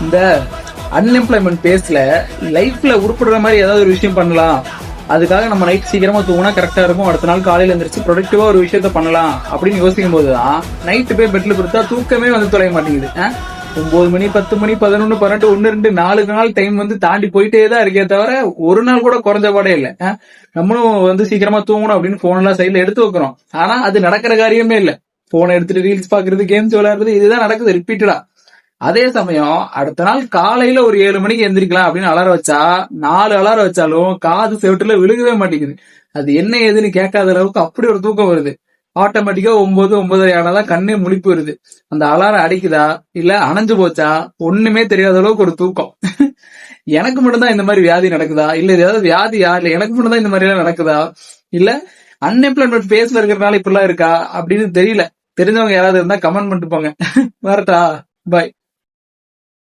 இந்த அன்எம்ப்ளாய்மெண்ட் பேஸ்ல லைஃப்ல உருப்படுற மாதிரி ஏதாவது ஒரு விஷயம் பண்ணலாம், அதுக்காக நம்ம நைட் சீக்கிரமா தூங்கினா கரெக்டா இருக்கும், அடுத்த நாள் காலையில எந்திரிச்சு ப்ரொடக்டிவா ஒரு விஷயத்த பண்ணலாம் அப்படின்னு யோசிக்கும் போதுதான் நைட்டு போய் பெட்ல கொடுத்தா தூக்கமே வந்து தொலைய மாட்டேங்குது. 9 மணி 10 மணி 11 12 1 2 4 நாள் டைம் வந்து தாண்டி போயிட்டே தான் இருக்கே தவிர ஒரு நாள் கூட குறைஞ்ச பாடே இல்ல. நம்மளும் வந்து சீக்கிரமா தூங்கணும் அப்படின்னு போன் எல்லாம் சைட்ல எடுத்து வைக்கிறோம். ஆனா அது நடக்கிற காரியமே இல்ல. போனை எடுத்துட்டு ரீல்ஸ் பாக்குறது, கேம்ஸ் விளையாடுறது, இதுதான் நடக்குது ரிப்பீட்டடா. அதே சமயம் அடுத்த நாள் காலையில ஒரு 7 மணிக்கு எந்திரிக்கலாம் அப்படின்னு அலாரம் வச்சா 4 அலாரம் வச்சாலும் காது செவிட்டுல விழுகவே மாட்டேங்குது. அது என்ன ஏதுன்னு கேட்காத அளவுக்கு அப்படி ஒரு தூக்கம் வருது. ஆட்டோமேட்டிக்கா 9 9:30 ஆனாதான் கண்ணே முழிப்பு வருது. அந்த அலாரம் அடிக்குதா இல்ல அணைஞ்சு போச்சா ஒண்ணுமே தெரியாத அளவுக்கு ஒரு தூக்கம். எனக்கு மட்டும்தான் இந்த மாதிரி வியாதி நடக்குதா இல்ல ஏதாவது வியாதியா இல்ல எனக்கு மட்டும்தான் இந்த மாதிரி எல்லாம் நடக்குதா இல்ல அன்எம்ப்ளாய்மெண்ட் பேஸ்ல இருக்கிறதுனால இப்படிலாம் இருக்கா அப்படின்னு தெரியல. தெரிஞ்சவங்க யாராவது இருந்தா கமெண்ட் பண்ணிட்டு போங்க. வரட்டா? பாய்.